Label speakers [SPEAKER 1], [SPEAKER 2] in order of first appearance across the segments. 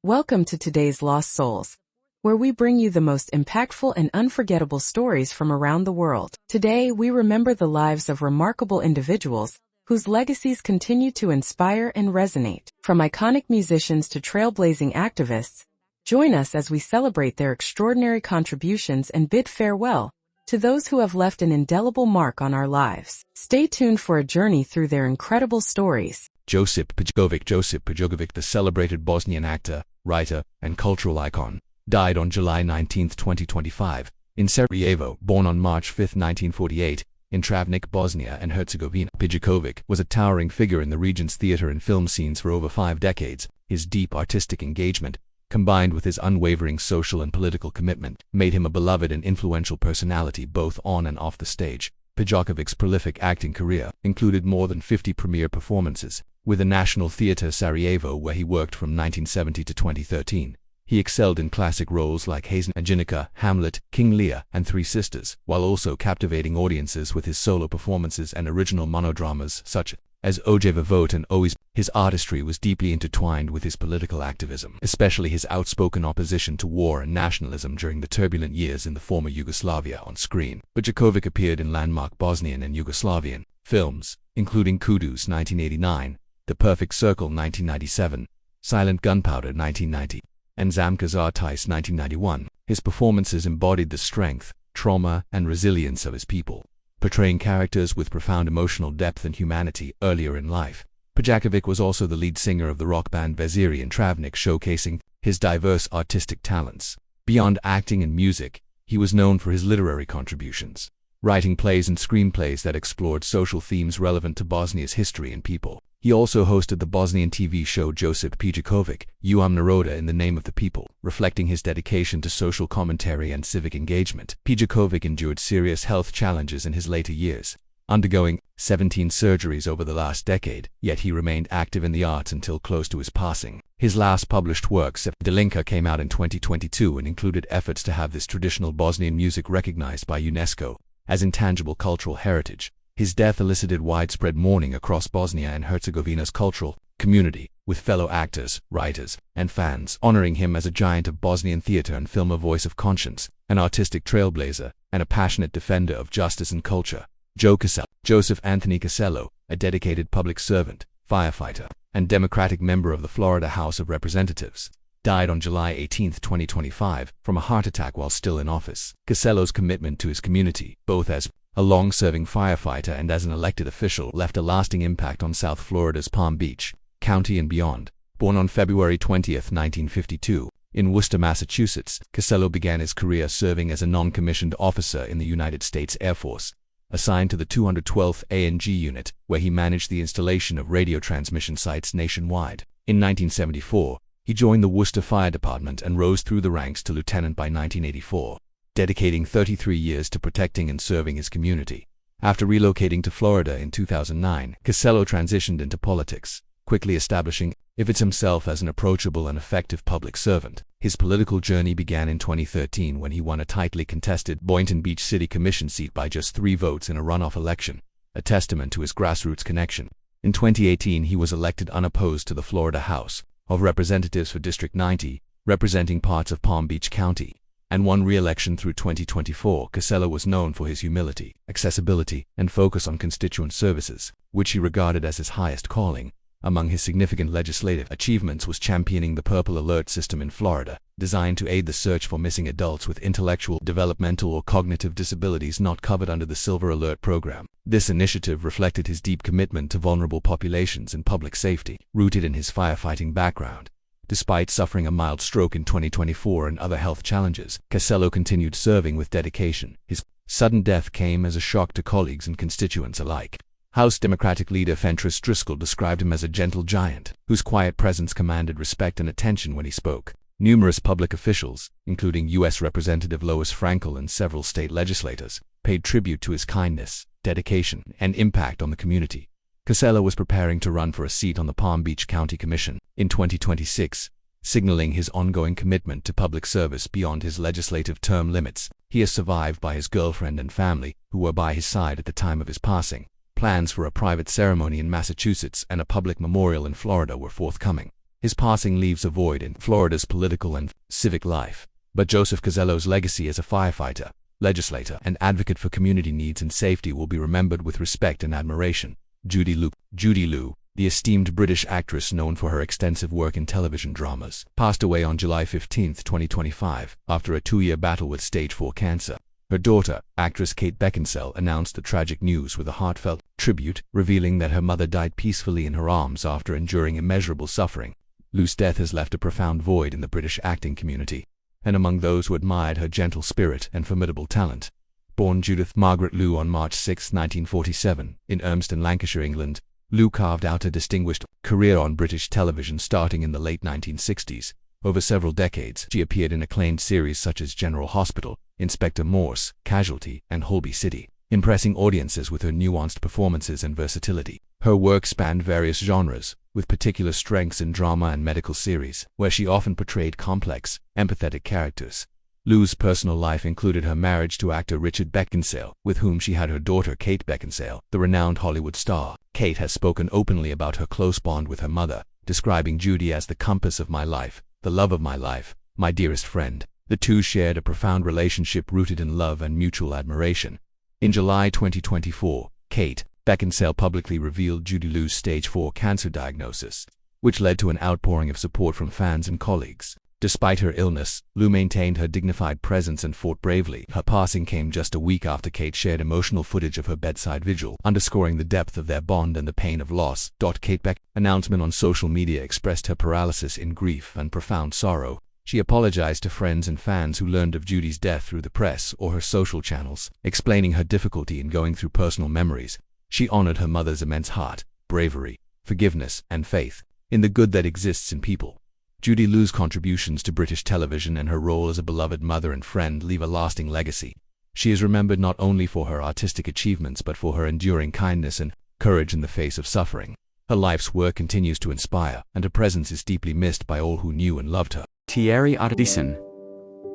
[SPEAKER 1] Welcome to today's Lost Souls, where we bring you the most impactful and unforgettable stories from around the world. Today, we remember the lives of remarkable individuals whose legacies continue to inspire and resonate. From iconic musicians to trailblazing activists, join us as we celebrate their extraordinary contributions and bid farewell to those who have left an indelible mark on our lives. Stay tuned for a journey through their incredible stories.
[SPEAKER 2] Josip Pejogovic, the celebrated Bosnian actor, writer, and cultural icon, died on July 19, 2025, in Sarajevo. Born on March 5, 1948, in Travnik, Bosnia and Herzegovina, Pejogovic was a towering figure in the region's theater and film scenes for over 5 decades. His deep artistic engagement, combined with his unwavering social and political commitment, made him a beloved and influential personality both on and off the stage. Pejogovic's prolific acting career included more than 50 premiere performances with the National Theatre Sarajevo, where he worked from 1970 to 2013. He excelled in classic roles like Hazen Aginica, Hamlet, King Lear, and Three Sisters, while also captivating audiences with his solo performances and original monodramas such as Ojeva Vote and Always. His artistry was deeply intertwined with his political activism, especially his outspoken opposition to war and nationalism during the turbulent years in the former Yugoslavia. On screen, Pejogovic appeared in landmark Bosnian and Yugoslavian films, including Kudus 1989, The Perfect Circle 1997, Silent Gunpowder 1990, and Zamka Zartais 1991. His performances embodied the strength, trauma, and resilience of his people, portraying characters with profound emotional depth and humanity. Earlier in life, Pejogovic was also the lead singer of the rock band Veziri in Travnik, showcasing his diverse artistic talents. Beyond acting and music, he was known for his literary contributions, writing plays and screenplays that explored social themes relevant to Bosnia's history and people. He also hosted the Bosnian TV show Josip Pejogovic, Uam Naroda, in the Name of the People, reflecting his dedication to social commentary and civic engagement. Pejogovic endured serious health challenges in his later years, undergoing 17 surgeries over the last decade, yet he remained active in the arts until close to his passing. His last published work, Delinka, came out in 2022 and included efforts to have this traditional Bosnian music recognized by UNESCO as intangible cultural heritage. His death elicited widespread mourning across Bosnia and Herzegovina's cultural community, with fellow actors, writers, and fans honoring him as a giant of Bosnian theater and film, a voice of conscience, an artistic trailblazer, and a passionate defender of justice and culture. Joseph Anthony Casello, a dedicated public servant, firefighter, and Democratic member of the Florida House of Representatives, died on July 18, 2025, from a heart attack while still in office. Casello's commitment to his community, both as a long-serving firefighter and as an elected official, left a lasting impact on South Florida's Palm Beach County and beyond. Born on February 20, 1952, in Worcester, Massachusetts, Casello began his career serving as a non-commissioned officer in the United States Air Force, assigned to the 212th A&G Unit, where he managed the installation of radio transmission sites nationwide. In 1974, he joined the Worcester Fire Department and rose through the ranks to lieutenant by 1984. Dedicating 33 years to protecting and serving his community. After relocating to Florida in 2009, Casello transitioned into politics, quickly establishing himself as an approachable and effective public servant. His political journey began in 2013 when he won a tightly contested Boynton Beach City Commission seat by just 3 votes in a runoff election, a testament to his grassroots connection. In 2018, he was elected unopposed to the Florida House of Representatives for District 90, representing parts of Palm Beach County, and won re-election through 2024. Casello was known for his humility, accessibility, and focus on constituent services, which he regarded as his highest calling. Among his significant legislative achievements was championing the Purple Alert system in Florida, designed to aid the search for missing adults with intellectual, developmental, or cognitive disabilities not covered under the Silver Alert program. This initiative reflected his deep commitment to vulnerable populations and public safety, rooted in his firefighting background. Despite suffering a mild stroke in 2024 and other health challenges, Casello continued serving with dedication. His sudden death came as a shock to colleagues and constituents alike. House Democratic leader Fentrice Driscoll described him as a gentle giant, whose quiet presence commanded respect and attention when he spoke. Numerous public officials, including U.S. Representative Lois Frankel and several state legislators, paid tribute to his kindness, dedication, and impact on the community. Casello was preparing to run for a seat on the Palm Beach County Commission in 2026, signaling his ongoing commitment to public service beyond his legislative term limits. He is survived by his girlfriend and family, who were by his side at the time of his passing. Plans for a private ceremony in Massachusetts and a public memorial in Florida were forthcoming. His passing leaves a void in Florida's political and civic life. But Joseph Cosello's legacy as a firefighter, legislator, and advocate for community needs and safety will be remembered with respect and admiration. Judy Liu, the esteemed British actress known for her extensive work in television dramas, passed away on July 15, 2025, after a 2-year battle with stage 4 cancer. Her daughter, actress Kate Beckinsale, announced the tragic news with a heartfelt tribute, revealing that her mother died peacefully in her arms after enduring immeasurable suffering. Liu's death has left a profound void in the British acting community, and among those who admired her gentle spirit and formidable talent. Born Judith Margaret Liu on March 6, 1947, in Urmston, Lancashire, England, Liu carved out a distinguished career on British television starting in the late 1960s. Over several decades, she appeared in acclaimed series such as General Hospital, Inspector Morse, Casualty, and Holby City, impressing audiences with her nuanced performances and versatility. Her work spanned various genres, with particular strengths in drama and medical series, where she often portrayed complex, empathetic characters. Liu's personal life included her marriage to actor Richard Beckinsale, with whom she had her daughter Kate Beckinsale, the renowned Hollywood star. Kate has spoken openly about her close bond with her mother, describing Judy as the compass of my life, the love of my life, my dearest friend. The two shared a profound relationship rooted in love and mutual admiration. In July 2024, Kate Beckinsale publicly revealed Judy Liu's stage 4 cancer diagnosis, which led to an outpouring of support from fans and colleagues. Despite her illness, Liu maintained her dignified presence and fought bravely. Her passing came just a week after Kate shared emotional footage of her bedside vigil, underscoring the depth of their bond and the pain of loss. Kate Beck's announcement on social media expressed her paralysis in grief and profound sorrow. She apologized to friends and fans who learned of Judy's death through the press or her social channels, explaining her difficulty in going through personal memories. She honored her mother's immense heart, bravery, forgiveness, and faith in the good that exists in people. Judy Liu's contributions to British television and her role as a beloved mother and friend leave a lasting legacy. She is remembered not only for her artistic achievements but for her enduring kindness and courage in the face of suffering. Her life's work continues to inspire, and her presence is deeply missed by all who knew and loved her.
[SPEAKER 3] Thierry Ardisson,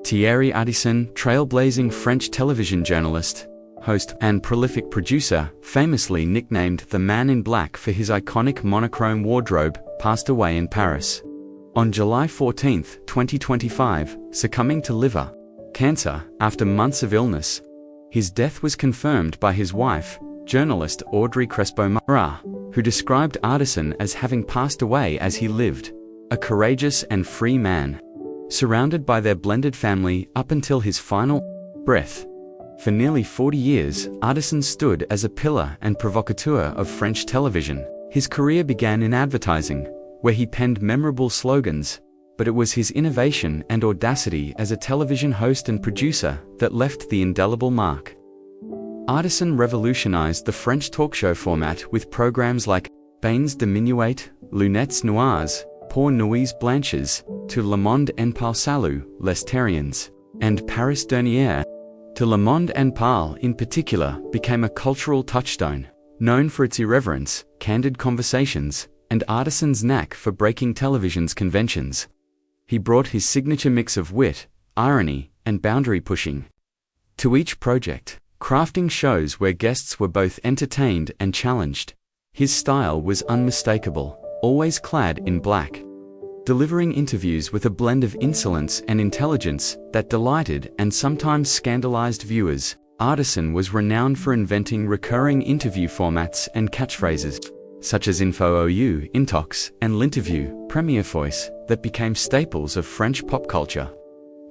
[SPEAKER 3] trailblazing French television journalist, host, and prolific producer, famously nicknamed the Man in Black for his iconic monochrome wardrobe, passed away in Paris on July 14, 2025, succumbing to liver cancer after months of illness. His death was confirmed by his wife, journalist Audrey Crespo-Mara, who described Ardisson as having passed away as he lived, a courageous and free man, surrounded by their blended family up until his final breath. For nearly 40 years, Ardisson stood as a pillar and provocateur of French television. His career began in advertising, where he penned memorable slogans, but it was his innovation and audacity as a television host and producer that left the indelible mark. Ardisson revolutionized the French talk show format with programs like Bains de Minuit, Lunettes Noires, Pour Nuits Blanches, to Le Monde en Parle Salut, Les Terriens, and Paris Dernière. To Le Monde en Parle in particular became a cultural touchstone, known for its irreverence, candid conversations, and Ardisson's knack for breaking television's conventions. He brought his signature mix of wit, irony, and boundary pushing to each project, crafting shows where guests were both entertained and challenged. His style was unmistakable, always clad in black, delivering interviews with a blend of insolence and intelligence that delighted and sometimes scandalized viewers. Ardisson was renowned for inventing recurring interview formats and catchphrases, such as Info OU, Intox, and L'Interview, Premiere Voice, that became staples of French pop culture.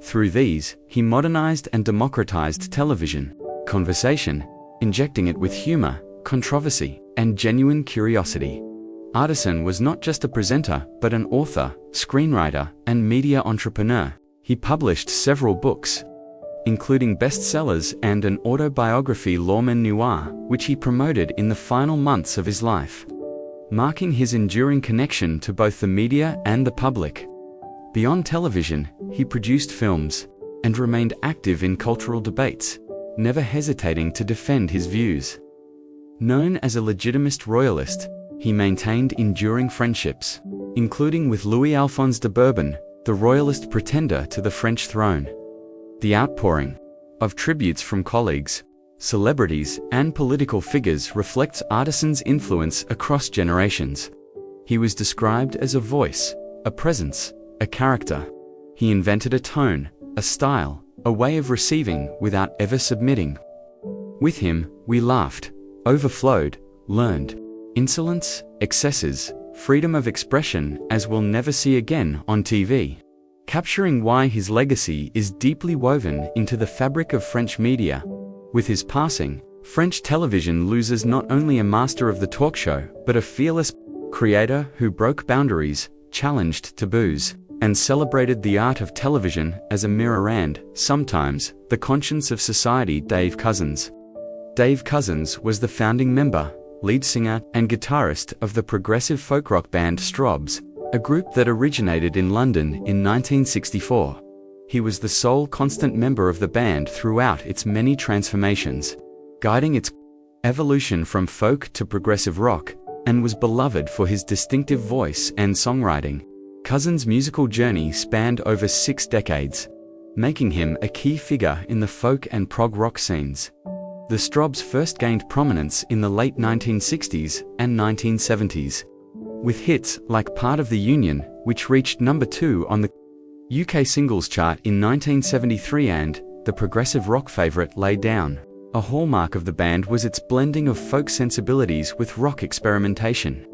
[SPEAKER 3] Through these, he modernized and democratized television conversation, injecting it with humor, controversy, and genuine curiosity. Ardisson was not just a presenter, but an author, screenwriter, and media entrepreneur. He published several books, including bestsellers and an autobiography, L'Homme Noir, which he promoted in the final months of his life, marking his enduring connection to both the media and the public. Beyond television, he produced films and remained active in cultural debates, never hesitating to defend his views. Known as a legitimist royalist, he maintained enduring friendships, including with Louis-Alphonse de Bourbon, the royalist pretender to the French throne. The outpouring of tributes from colleagues, celebrities, and political figures reflects Ardisson's influence across generations. He was described as a voice a presence, a character. He invented a tone, a style, a way of receiving without ever submitting. With him, we laughed, overflowed, learned. Insolence, excesses, freedom of expression as we'll never see again on TV. Capturing why his legacy is deeply woven into the fabric of French media. With his passing, French television loses not only a master of the talk show, but a fearless creator who broke boundaries, challenged taboos, and celebrated the art of television as a mirror and, sometimes, the conscience of society. Dave Cousins. Dave Cousins was the founding member, lead singer, and guitarist of the progressive folk rock band Stробs, a group that originated in London in 1964. He was the sole constant member of the band throughout its many transformations, guiding its evolution from folk to progressive rock, and was beloved for his distinctive voice and songwriting. Cousins' musical journey spanned over 6 decades, making him a key figure in the folk and prog rock scenes. The Stробs first gained prominence in the late 1960s and 1970s, with hits like Part of the Union, which reached number 2 on the UK singles chart in 1973, and the progressive rock favourite Lay Down. A hallmark of the band was its blending of folk sensibilities with rock experimentation,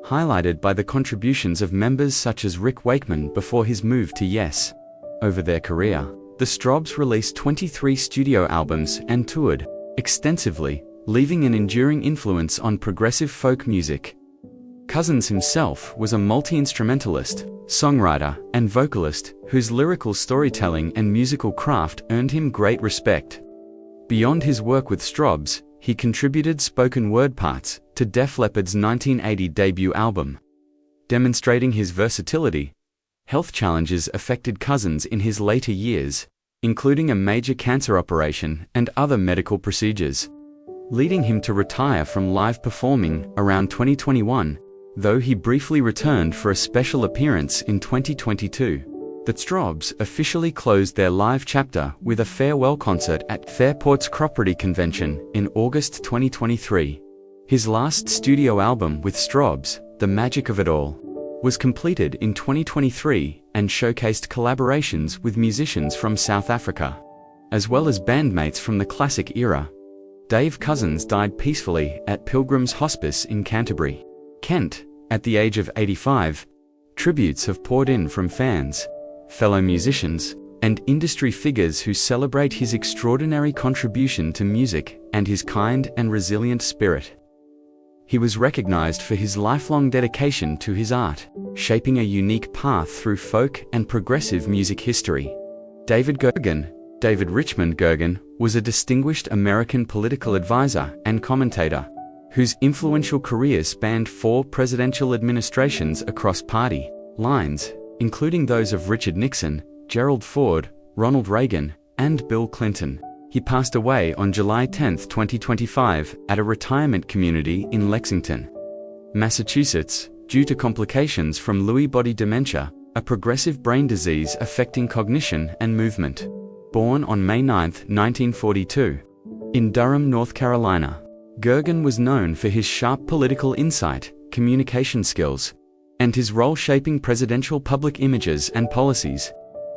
[SPEAKER 3] highlighted by the contributions of members such as Rick Wakeman before his move to Yes. Over their career, the Stробs released 23 studio albums and toured extensively, leaving an enduring influence on progressive folk music. Cousins himself was a multi-instrumentalist, songwriter, and vocalist whose lyrical storytelling and musical craft earned him great respect. Beyond his work with Stробs, he contributed spoken word parts to Def Leppard's 1980 debut album. Demonstrating his versatility, health challenges affected Cousins in his later years, including a major cancer operation and other medical procedures, leading him to retire from live performing around 2021, though he briefly returned for a special appearance in 2022. The Stробs officially closed their live chapter with a farewell concert at Fairport's Property Convention in August 2023. His last studio album with Stробs, The Magic of It All, was completed in 2023 and showcased collaborations with musicians from South Africa, as well as bandmates from the classic era. Dave Cousins died peacefully at Pilgrim's Hospice in Canterbury, Kent, at the age of 85. Tributes have poured in from fans, fellow musicians, and industry figures who celebrate his extraordinary contribution to music and his kind and resilient spirit. He was recognized for his lifelong dedication to his art, shaping a unique path through folk and progressive music history. David Richmond Gergen, was a distinguished American political advisor and commentator, whose influential career spanned 4 presidential administrations across party lines, including those of Richard Nixon, Gerald Ford, Ronald Reagan, and Bill Clinton. He passed away on July 10, 2025, at a retirement community in Lexington, Massachusetts, due to complications from Lewy body dementia, a progressive brain disease affecting cognition and movement. Born on May 9, 1942, in Durham, North Carolina, Gergen was known for his sharp political insight, communication skills, and his role shaping presidential public images and policies.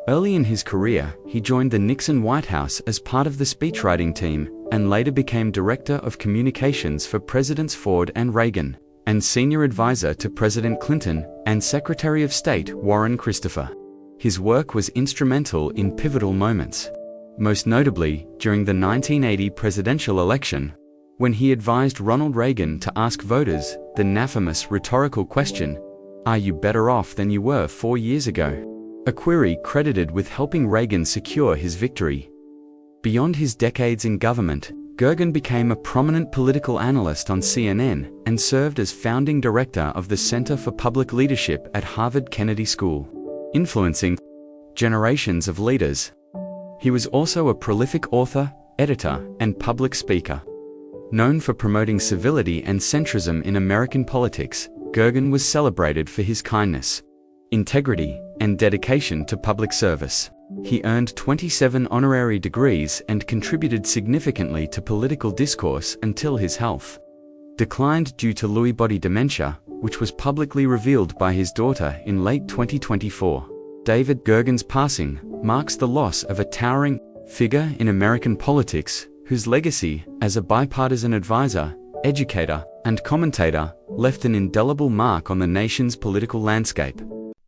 [SPEAKER 3] Early in his career, he joined the Nixon White House as part of the speechwriting team, and later became Director of Communications for Presidents Ford and Reagan, and Senior Advisor to President Clinton and Secretary of State Warren Christopher. His work was instrumental in pivotal moments, most notably during the 1980 presidential election, when he advised Ronald Reagan to ask voters the infamous rhetorical question, "Are you better off than you were 4 years ago?" A query credited with helping Reagan secure his victory. Beyond his decades in government, Gergen became a prominent political analyst on CNN and served as founding director of the Center for Public Leadership at Harvard Kennedy School, influencing generations of leaders. He was also a prolific author, editor, and public speaker. Known for promoting civility and centrism in American politics, Gergen was celebrated for his kindness, integrity, and dedication to public service. He earned 27 honorary degrees and contributed significantly to political discourse until his health declined due to Lewy body dementia, which was publicly revealed by his daughter in late 2024. David Gergen's passing marks the loss of a towering figure in American politics, whose legacy as a bipartisan advisor, educator, and commentator left an indelible mark on the nation's political landscape.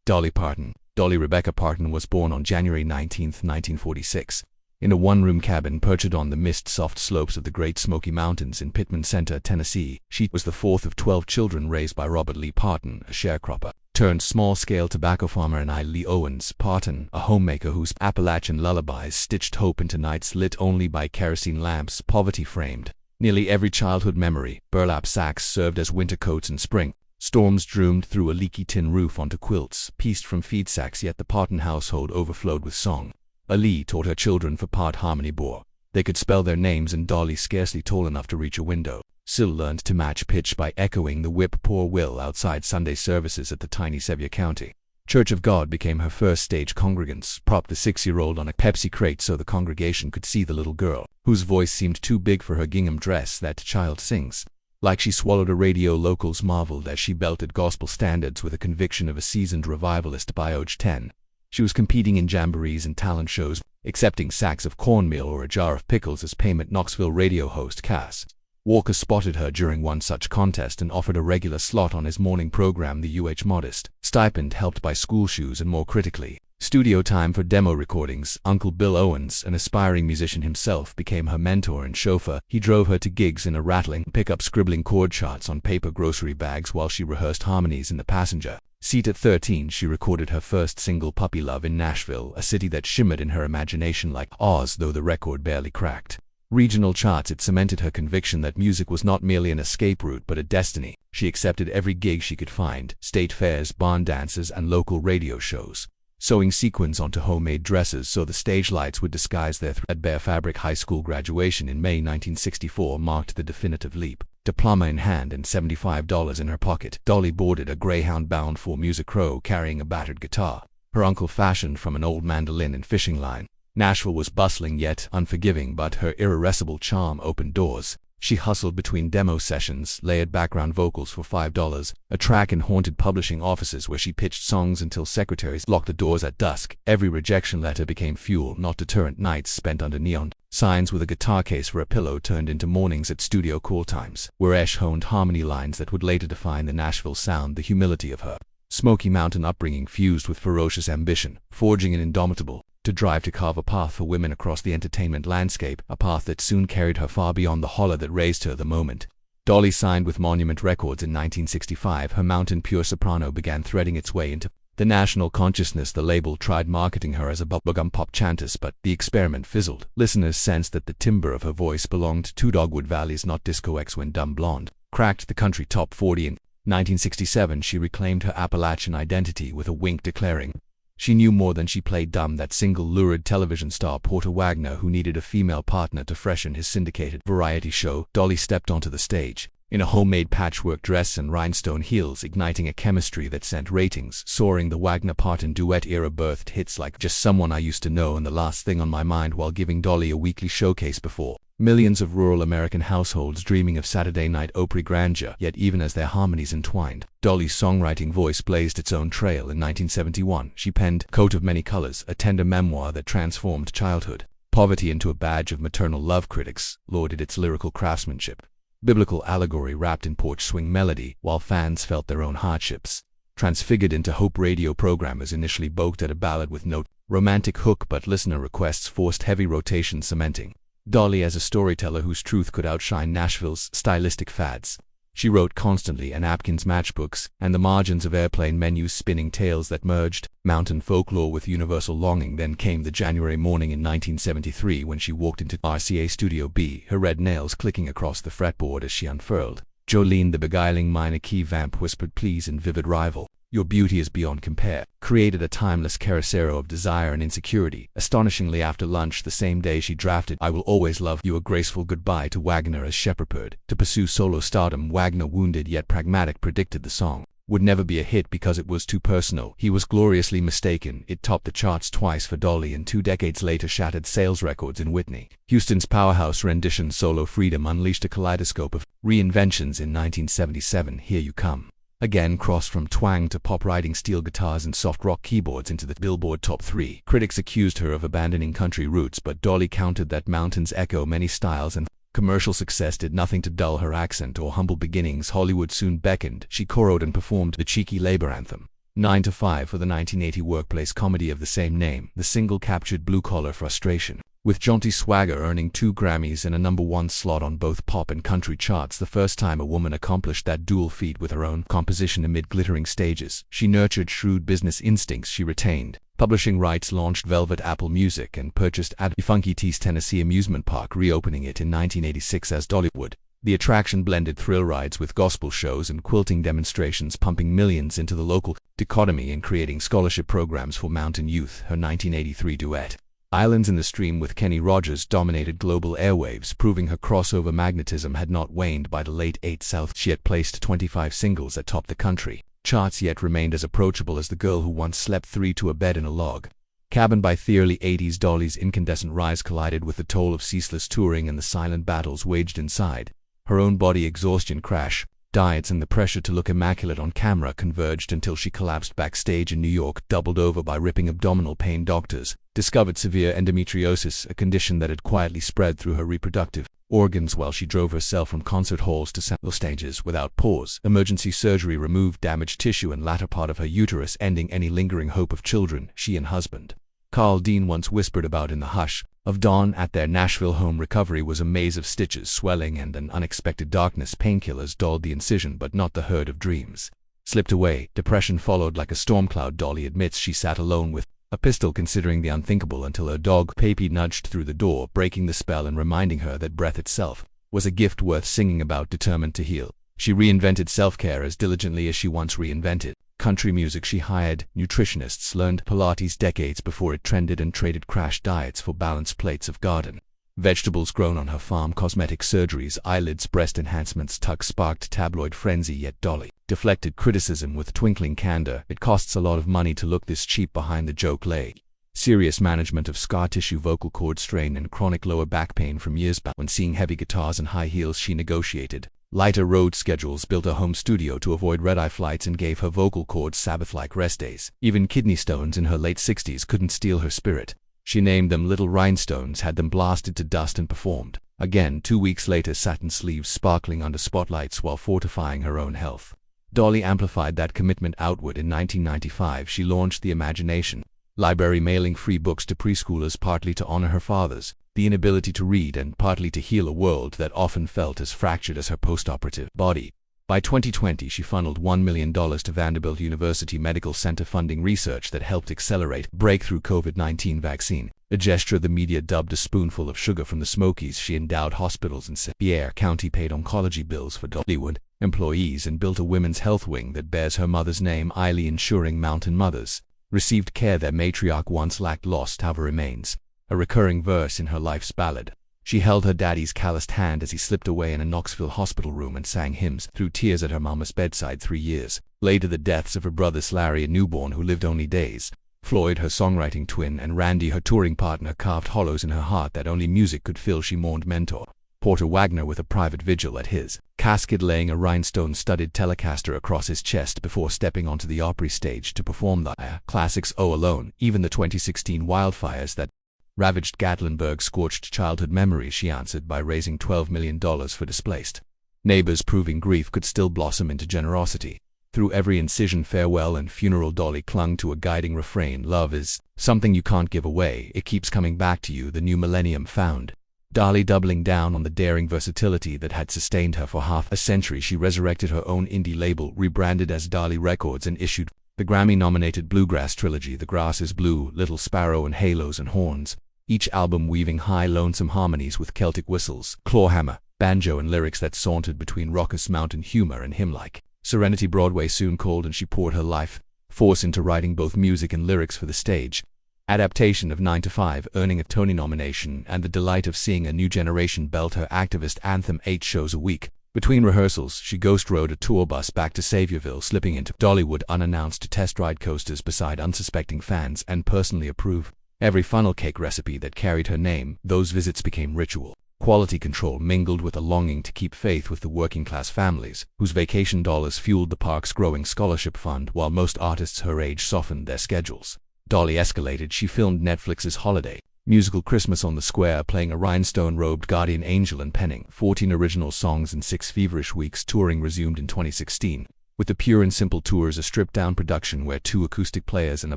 [SPEAKER 2] Dolly Parton. Dolly Rebecca Parton was born on January 19, 1946, in a one-room cabin perched on the mist-soft slopes of the Great Smoky Mountains in Pittman Center, Tennessee. She was the fourth of 12 children raised by Robert Lee Parton, a sharecropper, turned small-scale tobacco farmer, and Lee Owens Parton, a homemaker whose Appalachian lullabies stitched hope into nights lit only by kerosene lamps, poverty-framed. Nearly every childhood memory, burlap sacks served as winter coats in spring. Storms droomed through a leaky tin roof onto quilts, pieced from feed sacks, yet the Parton household overflowed with song. Ali taught her children for part harmony bore. They could spell their names, and Dolly, scarcely tall enough to reach a window, Syl learned to match pitch by echoing the whip poor will outside Sunday services at the tiny Sevier County Church of God became her first stage congregants, propped the 6-year-old on a Pepsi crate so the congregation could see the little girl, whose voice seemed too big for her gingham dress. That child sings like she swallowed a radio. Locals marveled as she belted gospel standards with a conviction of a seasoned revivalist by age 10. She was competing in jamborees and talent shows, accepting sacks of cornmeal or a jar of pickles as payment. Knoxville radio host Cass Walker spotted her during one such contest and offered a regular slot on his morning program. The modest stipend helped buy school shoes and, more critically, studio time for demo recordings. Uncle Bill Owens, an aspiring musician himself, became her mentor and chauffeur. He drove her to gigs in a rattling pickup, scribbling chord charts on paper grocery bags while she rehearsed harmonies in the passenger seat. At 13, she recorded her first single, Puppy Love, in Nashville, a city that shimmered in her imagination like Oz, though the record barely cracked regional charts. It cemented her conviction that music was not merely an escape route but a destiny. She accepted every gig she could find: state fairs, barn dances, and local radio shows, sewing sequins onto homemade dresses so the stage lights would disguise their threadbare fabric. High school graduation in May 1964 marked the definitive leap. Diploma in hand and $75 in her pocket, Dolly boarded a Greyhound bound for Music Row carrying a battered guitar her uncle fashioned from an old mandolin and fishing line. Nashville was bustling yet unforgiving, but her irrepressible charm opened doors. She hustled between demo sessions, layered background vocals for $5 a track, and haunted publishing offices where she pitched songs until secretaries locked the doors at dusk. Every rejection letter became fuel, not deterrent. Nights spent under neon signs with a guitar case for a pillow turned into mornings at studio call times, where Esh honed harmony lines that would later define the Nashville sound. The humility of her Smoky Mountain upbringing fused with ferocious ambition, forging an indomitable drive to carve a path for women across the entertainment landscape, a path that soon carried her far beyond the holler that raised her. The moment Dolly signed with Monument Records in 1965, her mountain pure soprano began threading its way into the national consciousness. The label tried marketing her as a bubblegum pop chantess, but the experiment fizzled. Listeners sensed that the timbre of her voice belonged to Dogwood Valley's not Disco X when Dumb Blonde cracked the country top 40. In 1967, she reclaimed her Appalachian identity with a wink, declaring she knew more than she played dumb. That single lurid television star Porter Wagner, who needed a female partner to freshen his syndicated variety show. Dolly stepped onto the stage in a homemade patchwork dress and rhinestone heels, igniting a chemistry that sent ratings soaring. The Wagner-Parton duet era birthed hits like Just Someone I Used to Know and The Last Thing on My Mind, while giving Dolly a weekly showcase before millions of rural American households dreaming of Saturday night Opry grandeur. Yet even as their harmonies entwined, Dolly's songwriting voice blazed its own trail. In 1971, she penned Coat of Many Colors, a tender memoir that transformed childhood poverty into a badge of maternal love. Critics lauded its lyrical craftsmanship, biblical allegory wrapped in porch swing melody, while fans felt their own hardships transfigured into hope. Radio programmers initially balked at a ballad with no romantic hook, but listener requests forced heavy rotation, cementing Dolly as a storyteller whose truth could outshine Nashville's stylistic fads. She wrote constantly, and Atkins matchbooks and the margins of airplane menus, spinning tales that merged mountain folklore with universal longing. Then came the January morning in 1973 when she walked into RCA Studio B, her red nails clicking across the fretboard as she unfurled Jolene. The beguiling minor key vamp whispered please in vivid rival. Your beauty is beyond compare, created a timeless carousel of desire and insecurity. Astonishingly, after lunch the same day, she drafted I Will Always Love You, a graceful goodbye to Wagner as shepherd. To pursue solo stardom, Wagner, wounded yet pragmatic, predicted the song would never be a hit because it was too personal. He was gloriously mistaken. It topped the charts twice for Dolly and 2 decades later shattered sales records in Whitney Houston's powerhouse rendition Solo Freedom unleashed a kaleidoscope of reinventions in 1977. Here You Come Again crossed from twang to pop, riding steel guitars and soft rock keyboards into the Billboard Top 3. Critics accused her of abandoning country roots, but Dolly countered that mountains echo many styles and commercial success did nothing to dull her accent or humble beginnings. Hollywood soon beckoned. She co-wrote and performed the cheeky labor anthem 9 to 5 for the 1980 workplace comedy of the same name. The single captured blue-collar frustration, with jaunty swagger, earning 2 Grammys and a #1 slot on both pop and country charts, the first time a woman accomplished that dual feat with her own composition amid glittering stages. She nurtured shrewd business instincts she retained. Publishing rights, launched Velvet Apple Music, and purchased at Funky T's Tennessee amusement park, reopening it in 1986 as Dollywood. The attraction blended thrill rides with gospel shows and quilting demonstrations, pumping millions into the local dichotomy and creating scholarship programs for mountain youth. Her 1983 duet, Islands in the Stream with Kenny Rogers, dominated global airwaves, proving her crossover magnetism had not waned. By the late 80s South, she had placed 25 singles atop the country charts, yet remained as approachable as the girl who once slept 3 to a bed in a log cabin. By the early 80s, Dolly's incandescent rise collided with the toll of ceaseless touring and the silent battles waged inside her own body. Exhaustion, crash diets, and the pressure to look immaculate on camera converged until she collapsed backstage in New York, doubled over by ripping abdominal pain. Doctors discovered severe endometriosis, a condition that had quietly spread through her reproductive organs, while she drove herself from concert halls to sample stages without pause. Emergency surgery removed damaged tissue and latter part of her uterus, ending any lingering hope of children. She and husband Carl Dean once whispered about in the hush of dawn at their Nashville home. Recovery was a maze of stitches, swelling, and an unexpected darkness. Painkillers dulled the incision, but not the herd of dreams slipped away. Depression followed like a storm cloud. Dolly admits she sat alone with a pistol, considering the unthinkable, until her dog Papy nudged through the door, breaking the spell and reminding her that breath itself was a gift worth singing about. Determined to heal, she reinvented self-care as diligently as she once reinvented country music. She hired nutritionists, learned Pilates decades before it trended, and traded crash diets for balanced plates of garden vegetables grown on her farm. Cosmetic surgeries, eyelids, breast enhancements, tucks sparked tabloid frenzy, yet Dolly deflected criticism with twinkling candor. It costs a lot of money to look this cheap. Behind the joke lay serious management of scar tissue, vocal cord strain, and chronic lower back pain from years back. When seeing heavy guitars and high heels, she negotiated lighter road schedules, built a home studio to avoid red-eye flights, and gave her vocal cords Sabbath-like rest days. Even kidney stones in her late 60s couldn't steal her spirit. She named them Little Rhinestones, had them blasted to dust, and performed again 2 weeks later, satin sleeves sparkling under spotlights while fortifying her own health. Dolly amplified that commitment outward. In 1995, she launched the Imagination Library, mailing free books to preschoolers, partly to honor her father's the inability to read, and partly to heal a world that often felt as fractured as her post-operative body. By 2020, she funneled $1 million to Vanderbilt University Medical Center, funding research that helped accelerate breakthrough COVID-19 vaccine, a gesture the media dubbed a spoonful of sugar from the Smokies. She endowed hospitals in St. Pierre County, paid oncology bills for Dollywood employees, and built a women's health wing that bears her mother's name, Eiley, ensuring mountain mothers received care their matriarch once lacked. Lost, however, remains a recurring verse in her life's ballad. She held her daddy's calloused hand as he slipped away in a Knoxville hospital room, and sang hymns through tears at her mama's bedside. 3 years later, the deaths of her brothers Larry, a newborn who lived only days, Floyd, her songwriting twin, and Randy, her touring partner, carved hollows in her heart that only music could fill. She mourned mentor Porter Wagner with a private vigil at his casket, laying a rhinestone-studded Telecaster across his chest before stepping onto the Opry stage to perform the classics "Oh Alone." Even the 2016 wildfires that ravaged Gatlinburg scorched childhood memories. She answered by raising $12 million for displaced neighbors, proving grief could still blossom into generosity. Through every incision, farewell, and funeral, Dolly clung to a guiding refrain: love is something you can't give away. It keeps coming back to you. The new millennium found Dolly doubling down on the daring versatility that had sustained her for half a century. She resurrected her own indie label, rebranded as Dolly Records, and issued the Grammy-nominated bluegrass trilogy, The Grass is Blue, Little Sparrow, and Halos and Horns. Each album weaving high, lonesome harmonies with Celtic whistles, clawhammer, banjo, and lyrics that sauntered between raucous mountain humor and hymn-like serenity. Broadway soon called, and she poured her life force into writing both music and lyrics for the stage adaptation of 9 to 5, earning a Tony nomination and the delight of seeing a new generation belt her activist anthem 8 shows a week. Between rehearsals, she ghost rode a tour bus back to Saviorville, slipping into Dollywood unannounced to test ride coasters beside unsuspecting fans and personally approve every funnel cake recipe that carried her name. Those visits became ritual. Quality control mingled with a longing to keep faith with the working-class families, whose vacation dollars fueled the park's growing scholarship fund while most artists her age softened their schedules. Dolly escalated. She filmed Netflix's Holiday musical Christmas on the Square, playing a rhinestone-robed guardian angel and penning 14 original songs in 6 feverish weeks. Touring resumed in 2016, with the Pure and Simple Tours, a stripped-down production where 2 acoustic players and a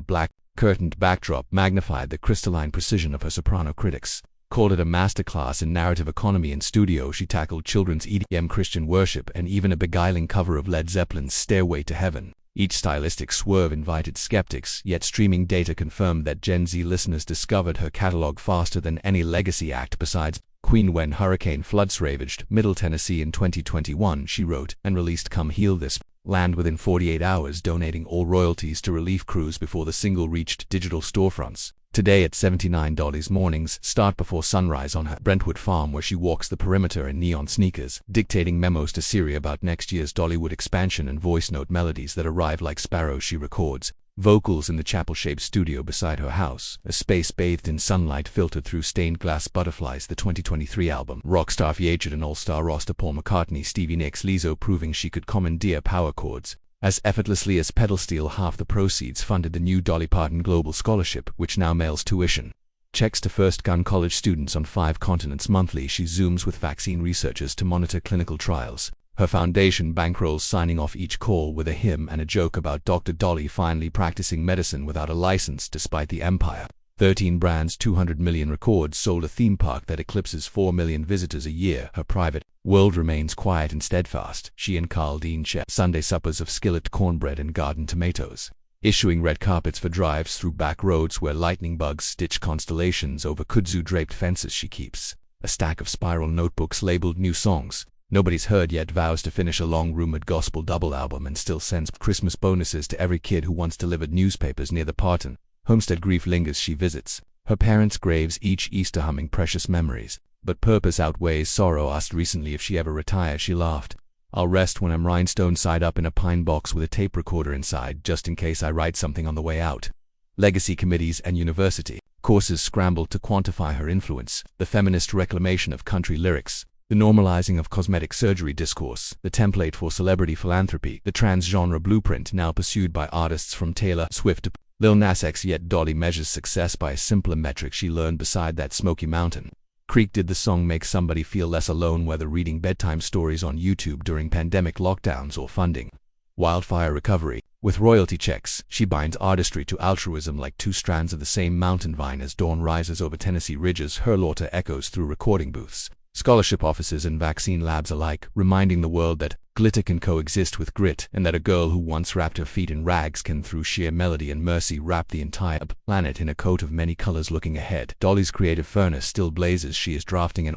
[SPEAKER 2] black, curtained backdrop magnified the crystalline precision of her soprano. Critics called it a masterclass in narrative economy. In studio, she tackled children's EDM, Christian worship, and even a beguiling cover of Led Zeppelin's Stairway to Heaven. Each stylistic swerve invited skeptics, yet streaming data confirmed that Gen Z listeners discovered her catalog faster than any legacy act besides Queen. When hurricane floods ravaged Middle Tennessee in 2021, she wrote and released Come Heal This Land within 48 hours, donating all royalties to relief crews before the single reached digital storefronts. Today at 79, Dolly's mornings start before sunrise on her Brentwood farm, where she walks the perimeter in neon sneakers, dictating memos to Siri about next year's Dollywood expansion and voice note melodies that arrive like sparrows. She records vocals in the chapel-shaped studio beside her house, a space bathed in sunlight filtered through stained glass butterflies. The 2023 album Rockstar featured an all-star roster: Paul McCartney, Stevie Nicks, Lizzo, proving she could commandeer power chords as effortlessly as pedal steel. Half the proceeds funded the new Dolly Parton Global Scholarship, which now mails tuition checks to first-gun college students on 5 continents monthly. She zooms with vaccine researchers to monitor clinical trials. Her foundation bankrolls signing off each call with a hymn and a joke about Dr. Dolly finally practicing medicine without a license despite the empire. 13 brands, 200 million records sold, a theme park that eclipses 4 million visitors a year. Her private world remains quiet and steadfast. She and Carl Dean share Sunday suppers of skillet cornbread and garden tomatoes, issuing red carpets for drives through back roads where lightning bugs stitch constellations over kudzu-draped fences. She keeps a stack of spiral notebooks labeled New Songs Nobody's Heard Yet, vows to finish a long-rumored gospel double album, and still sends Christmas bonuses to every kid who once delivered newspapers near the Parton homestead. Grief lingers. She visits her parents' graves each Easter, humming precious memories. But purpose outweighs sorrow. Asked recently if she ever retires, she laughed. I'll rest when I'm rhinestone side up in a pine box with a tape recorder inside, just in case I write something on the way out. Legacy committees and university courses scrambled to quantify her influence. The feminist reclamation of country lyrics, the normalizing of cosmetic surgery discourse, the template for celebrity philanthropy, the transgenre blueprint now pursued by artists from Taylor Swift to Lil Nas X. Yet Dolly measures success by a simpler metric she learned beside that Smoky Mountain Creek. Did the song make somebody feel less alone, whether reading bedtime stories on YouTube during pandemic lockdowns or funding wildfire recovery with royalty checks? She binds artistry to altruism like 2 strands of the same mountain vine. As dawn rises over Tennessee ridges, her laughter echoes through recording booths, scholarship offices, and vaccine labs alike, reminding the world that glitter can coexist with grit, and that a girl who once wrapped her feet in rags can, through sheer melody and mercy, wrap the entire planet in a coat of many colors. Looking ahead, Dolly's creative furnace still blazes. She is drafting an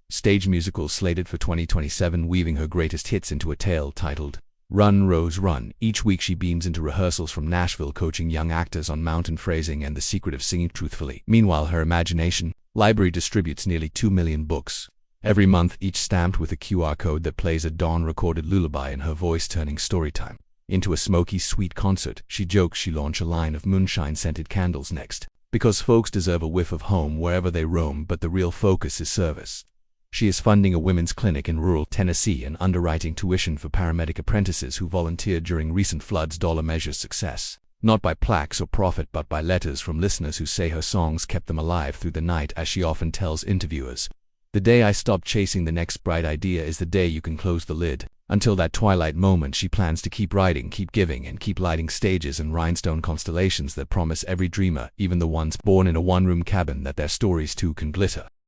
[SPEAKER 2] stage musical slated for 2027, weaving her greatest hits into a tale titled Run, Rose, Run. Each week she beams into rehearsals from Nashville, coaching young actors on mountain phrasing and the secret of singing truthfully. Meanwhile, her imagination library distributes nearly 2 million books every month, each stamped with a QR code that plays a dawn-recorded lullaby in her voice, turning storytime into a smoky, sweet concert. She jokes she'll launch a line of moonshine-scented candles next, because folks deserve a whiff of home wherever they roam, but the real focus is service. She is funding a women's clinic in rural Tennessee and underwriting tuition for paramedic apprentices who volunteered during recent floods. Dollar measures success not by plaques or profit, but by letters from listeners who say her songs kept them alive through the night. As she often tells interviewers, the day I stop chasing the next bright idea is the day you can close the lid. Until that twilight moment, she plans to keep writing, keep giving, and keep lighting stages and rhinestone constellations that promise every dreamer, even the ones born in a one-room cabin, that their stories too can glitter.